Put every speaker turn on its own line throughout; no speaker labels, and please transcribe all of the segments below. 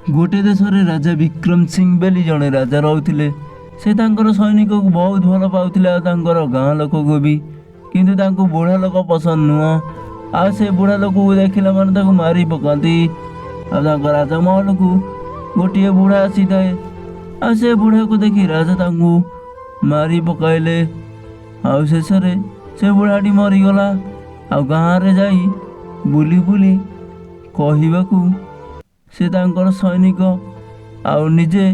गोटे देश रे राजा विक्रम सिंह बेली जड़े राजा रोते से तांकर सैनिक को बहुत भल पाउथिले और गाँ लोक को भी किंतु तांको बुढ़ा लोक पसंद नुह आ से बुढ़ा लोक को देखला माने मारी पकाती राजा महल को गोटे बुढ़ा आसी थाए आ से बुढ़ा को देखी राजा तांको मारी पकाइले आउ शेष से बुढ़ाटी मरीगला आ गाँव रे जाई बुली बुली कहवाकू से तांकर सैनिक आउ निजे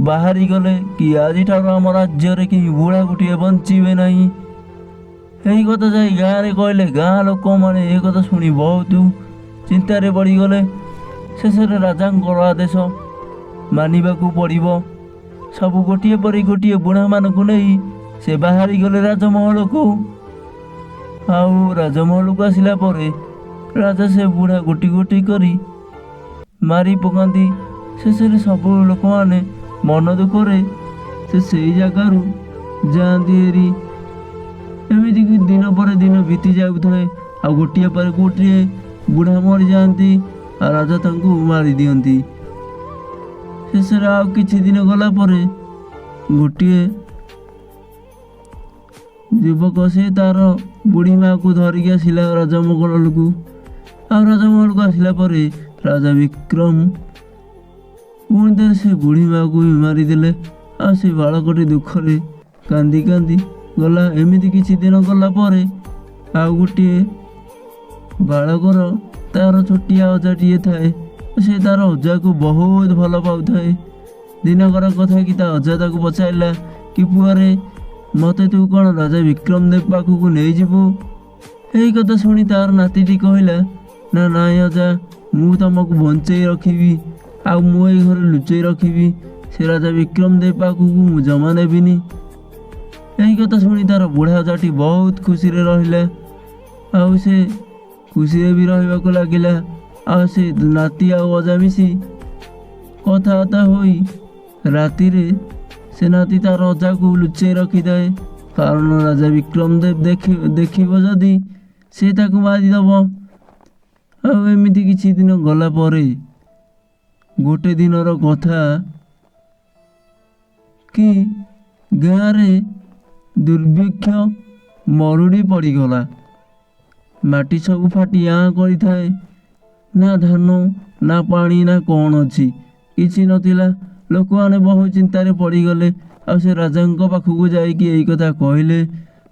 बाहरी गले कि आज आम राज्य कि बुढ़ा गोटे बंचे ना यही कथा जा गाँव में कहले गाँ लोक मैंने ये कथा शुणी बहुत चिंतार पड़गले शेष राजा आदेश मानवाक पड़ो सब गोटे पर गोटे बुढ़ा मानक नहीं से बाहरी गले राजमहल को आउ राजमहल को आसला राजा से बुढ़ा गोटी गोटी करी मारी पकाती शेष सब लोक मैंने मन दुख से जगार जाती हेरी एमती दिन पर दिन बीती जाए आ गोटे पर गोटे बुढ़ा मरी जाती आ राजा तांको मारी दियंती शेष आउ किछि दिन गला परे गोटे युवक से तार बुढ़ी माँ को धरिकी आसला राजमहल को आ राजमहल को आसला परे राजा विक्रम पुणी थे से बुढ़ी माँ को भी मारिदेले आ से बालकटी दुखरे कांदी कांदी गला एमती किछि दिन गला परे आ गोटे बालकर तार छोटिया अजाटीए थाए से तार अजा को बहुत भल पाउए दिनकर कथा कि अजा ताक पचारा कि पुआरे मते तू कौन राजा विक्रम देव पाखक नहीं जीवु यही कथा शुणी तार नातीटी कहला ना नाई अजा मु तुमको बंचे रखी आ मु घर लुचई रखी से राजा विक्रम देव पाखक मु जमा देविनी यही कथा शुणी तार बुढ़ा अजाटी बहुत खुशी रहा आउ से खुशी भी रहा लगिला आ से नाती आ अजा मिसी कथबार्ता होई राति रे से नाती तार अजा को लुचई रखिदाए कारण राजा विक्रम देव देखिब जदि से ताकू मारिदेव आमती किछि दिन गला परे गोटे दिनर कथा कि गाँव रे दुर्भिक्ष मरुड़ी पड़गला माटी सब फाटी आँ कर ना धान ना पानी ना कौन अच्छी किसी नथिला लोक मैंने बहुत चिंतार पड़गले आ से राजा पाखक जाइकी यही कथा कहले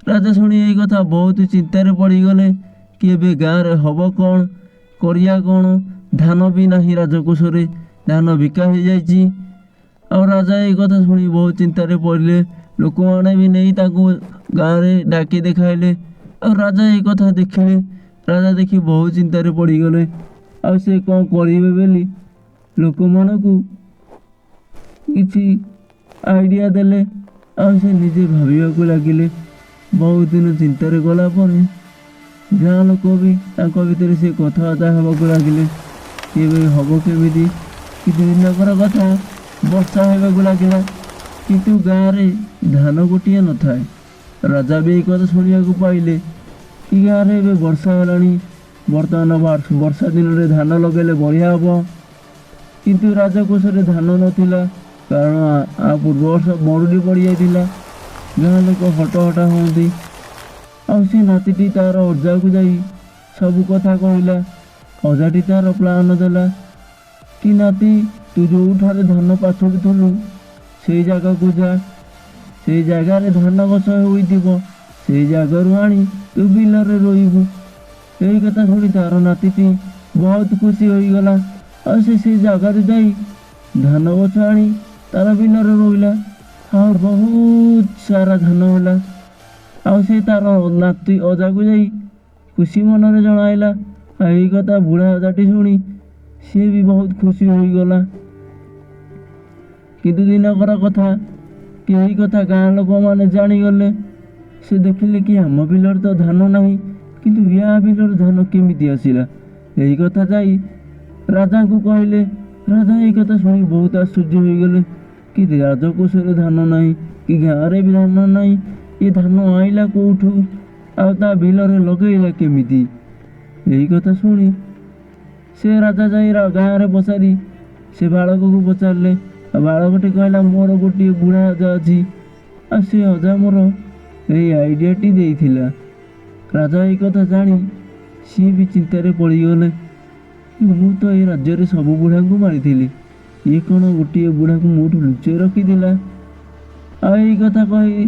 राजा शुणी यही कथा बहुत चिंतार पड़गले कि एबे गाँव रे हब कौन करिया कौन धान भी नहीं राजकोष धान बिका हो जाइए और राजा ये कथा शुणी बहुत चिंतार पड़े लोक मैंने भी नहीं गाँव में डाकी देखाइले और राजा ये कथा देखिले राजा देखी बहुत चिंतार पड़गले आ से कौन करेंगे बोली लोक मानू किसी आइडिया देले आ से निजे भाविबाक लगिले बहुत दिन चिंतार गला गाँ लोक भी भितर से कथबार्ता होगा लगिले कि हम केमी कि दिनकर कथा वर्षा होगा लगिला किंतु गाँव में धान गोटे न थाए राजा भी एक कथा शुणा पाइले कि गाँव में वर्षा होलानी बर्तमान वर्षा दिन में धान लगे बढ़िया हम किंतु राजकोष धान नाला कारण आ पूर्व वर्ष मरुड़ी पड़ जाता गाँ लोक हटहटा होती से नातीटी तार अजा को जाई सब कथा कहला अजाटी तार प्लान देला कि नाती तू जो धान पाछुड़ू से जगह को जा से जगार धान गछ हो जगार आनी तू बिलरे रोबू यही कथा शुणी तार नातीटी बहुत खुशी हो गला और से जगार जाई धान गछ आनी तार बिलरे रोइला और बहुत सारा धान होला आ से तार नाती अजा को जाई खुशी मन जनाइला यही कथा बुढ़ा अजाटी शुणी सी भी बहुत खुशी हो गला किंतु दिनकर कथा कि यही कथा गाँ लोक मैंने जानीगले से देखिले कि आम बिलर तो धान नहीं किंतु या बिलर धान केमी आसला यही कथा जाई राजा को कहले राजा यही कथा शुणी बहुत आश्चर्य हो गले कि राजकोष धान नहीं कि गाँव में भी धान नहीं ये धान आईला कौठू आ बिलरे लगेला केमिति यही कथा शुणी से राजा जाई गाँव में पचारि ସେ ବାଳକକୁ ପଚାରିଲେ। ଆଉ ବାଳକଟି କହିଲା, ମୋର ଗୋଟିଏ ବୁଢ଼ା ଅଜା ଅଛି, ଆଉ ସେ ଅଜା ମୋର ଏଇ ଆଇଡ଼ିଆଟି ଦେଇଥିଲା। ରାଜା ଏଇ କଥା ଜାଣି ସିଏ ବି ଚିନ୍ତାରେ ପଡ଼ିଗଲେ। ମୁଁ ତ ଏ ରାଜ୍ୟରେ ସବୁ ବୁଢ଼ାଙ୍କୁ ମାରିଥିଲି, ଇଏ କ'ଣ ଗୋଟିଏ ବୁଢ଼ାକୁ ମୋଠୁ ଲୁଚେଇ ରଖିଥିଲା। ଆଉ ଏଇ କଥା କହି